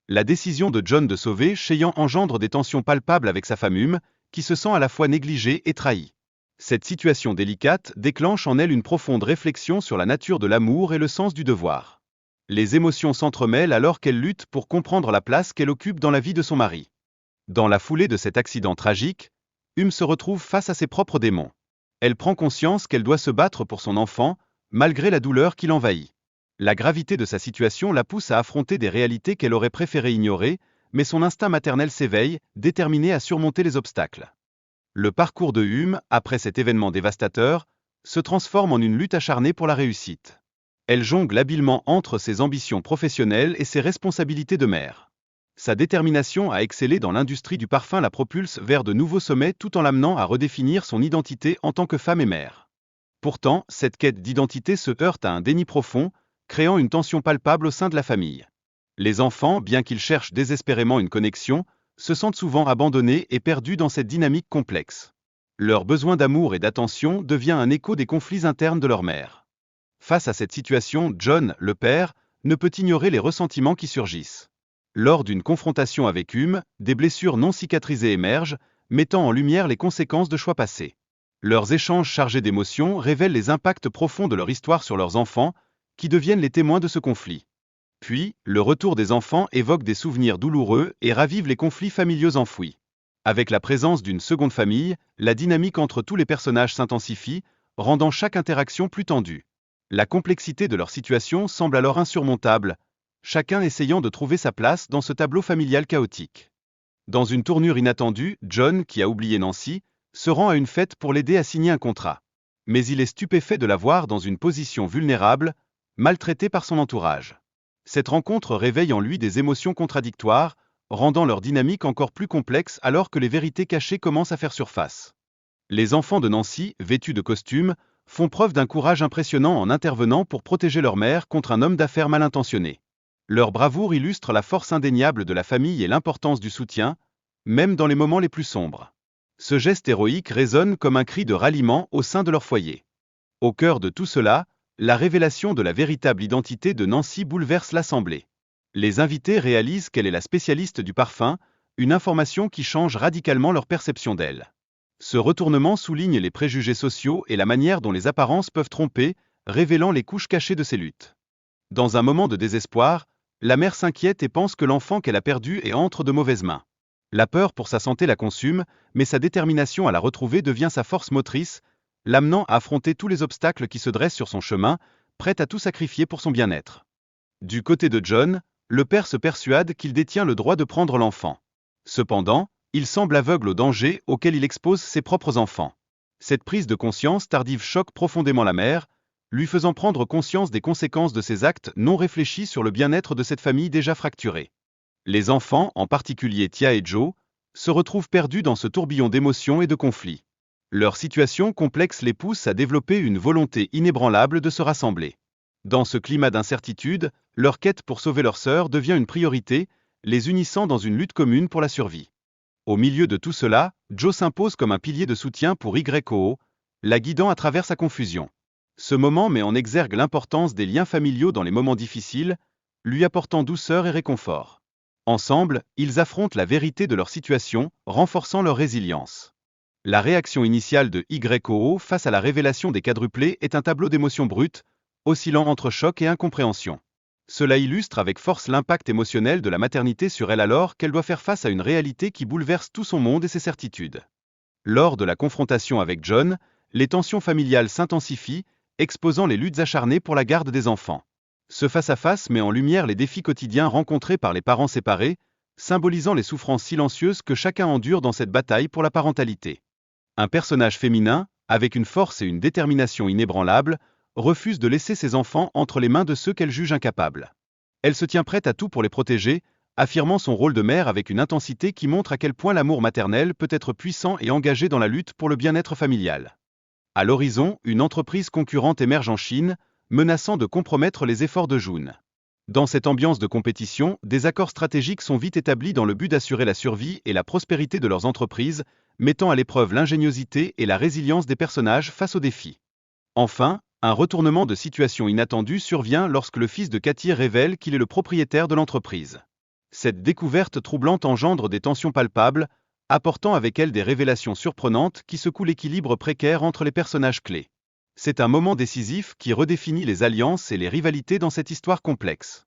La décision de John de sauver Cheyenne engendre des tensions palpables avec sa femme Hume, qui se sent à la fois négligée et trahie. Cette situation délicate déclenche en elle une profonde réflexion sur la nature de l'amour et le sens du devoir. Les émotions s'entremêlent alors qu'elle lutte pour comprendre la place qu'elle occupe dans la vie de son mari. Dans la foulée de cet accident tragique, Hume se retrouve face à ses propres démons. Elle prend conscience qu'elle doit se battre pour son enfant, malgré la douleur qui l'envahit. La gravité de sa situation la pousse à affronter des réalités qu'elle aurait préféré ignorer, mais son instinct maternel s'éveille, déterminé à surmonter les obstacles. Le parcours de Hume, après cet événement dévastateur, se transforme en une lutte acharnée pour la réussite. Elle jongle habilement entre ses ambitions professionnelles et ses responsabilités de mère. Sa détermination à exceller dans l'industrie du parfum la propulse vers de nouveaux sommets tout en l'amenant à redéfinir son identité en tant que femme et mère. Pourtant, cette quête d'identité se heurte à un déni profond, créant une tension palpable au sein de la famille. Les enfants, bien qu'ils cherchent désespérément une connexion, se sentent souvent abandonnés et perdus dans cette dynamique complexe. Leur besoin d'amour et d'attention devient un écho des conflits internes de leur mère. Face à cette situation, John, le père, ne peut ignorer les ressentiments qui surgissent. Lors d'une confrontation avec Hume, des blessures non cicatrisées émergent, mettant en lumière les conséquences de choix passés. Leurs échanges chargés d'émotions révèlent les impacts profonds de leur histoire sur leurs enfants, qui deviennent les témoins de ce conflit. Puis, le retour des enfants évoque des souvenirs douloureux et ravive les conflits familiaux enfouis. Avec la présence d'une seconde famille, la dynamique entre tous les personnages s'intensifie, rendant chaque interaction plus tendue. La complexité de leur situation semble alors insurmontable, chacun essayant de trouver sa place dans ce tableau familial chaotique. Dans une tournure inattendue, John, qui a oublié Nancy, se rend à une fête pour l'aider à signer un contrat. Mais il est stupéfait de la voir dans une position vulnérable, maltraitée par son entourage. Cette rencontre réveille en lui des émotions contradictoires, rendant leur dynamique encore plus complexe alors que les vérités cachées commencent à faire surface. Les enfants de Nancy, vêtus de costumes, font preuve d'un courage impressionnant en intervenant pour protéger leur mère contre un homme d'affaires mal intentionné. Leur bravoure illustre la force indéniable de la famille et l'importance du soutien, même dans les moments les plus sombres. Ce geste héroïque résonne comme un cri de ralliement au sein de leur foyer. Au cœur de tout cela, la révélation de la véritable identité de Nancy bouleverse l'assemblée. Les invités réalisent qu'elle est la spécialiste du parfum, une information qui change radicalement leur perception d'elle. Ce retournement souligne les préjugés sociaux et la manière dont les apparences peuvent tromper, révélant les couches cachées de ces luttes. Dans un moment de désespoir, la mère s'inquiète et pense que l'enfant qu'elle a perdu est entre de mauvaises mains. La peur pour sa santé la consume, mais sa détermination à la retrouver devient sa force motrice, l'amenant à affronter tous les obstacles qui se dressent sur son chemin, prête à tout sacrifier pour son bien-être. Du côté de John, le père se persuade qu'il détient le droit de prendre l'enfant. Cependant, il semble aveugle au danger auquel il expose ses propres enfants. Cette prise de conscience tardive choque profondément la mère, lui faisant prendre conscience des conséquences de ses actes non réfléchis sur le bien-être de cette famille déjà fracturée. Les enfants, en particulier Tia et Joe, se retrouvent perdus dans ce tourbillon d'émotions et de conflits. Leur situation complexe les pousse à développer une volonté inébranlable de se rassembler. Dans ce climat d'incertitude, leur quête pour sauver leur sœur devient une priorité, les unissant dans une lutte commune pour la survie. Au milieu de tout cela, Joe s'impose comme un pilier de soutien pour YOO, la guidant à travers sa confusion. Ce moment met en exergue l'importance des liens familiaux dans les moments difficiles, lui apportant douceur et réconfort. Ensemble, ils affrontent la vérité de leur situation, renforçant leur résilience. La réaction initiale de YOO face à la révélation des quadruplés est un tableau d'émotions brutes, oscillant entre choc et incompréhension. Cela illustre avec force l'impact émotionnel de la maternité sur elle alors qu'elle doit faire face à une réalité qui bouleverse tout son monde et ses certitudes. Lors de la confrontation avec John, les tensions familiales s'intensifient, exposant les luttes acharnées pour la garde des enfants. Ce face-à-face met en lumière les défis quotidiens rencontrés par les parents séparés, symbolisant les souffrances silencieuses que chacun endure dans cette bataille pour la parentalité. Un personnage féminin, avec une force et une détermination inébranlables, refuse de laisser ses enfants entre les mains de ceux qu'elle juge incapables. Elle se tient prête à tout pour les protéger, affirmant son rôle de mère avec une intensité qui montre à quel point l'amour maternel peut être puissant et engagé dans la lutte pour le bien-être familial. À l'horizon, une entreprise concurrente émerge en Chine, menaçant de compromettre les efforts de Jun. Dans cette ambiance de compétition, des accords stratégiques sont vite établis dans le but d'assurer la survie et la prospérité de leurs entreprises, mettant à l'épreuve l'ingéniosité et la résilience des personnages face aux défis. Enfin, un retournement de situation inattendu survient lorsque le fils de Cathy révèle qu'il est le propriétaire de l'entreprise. Cette découverte troublante engendre des tensions palpables, apportant avec elle des révélations surprenantes qui secouent l'équilibre précaire entre les personnages clés. C'est un moment décisif qui redéfinit les alliances et les rivalités dans cette histoire complexe.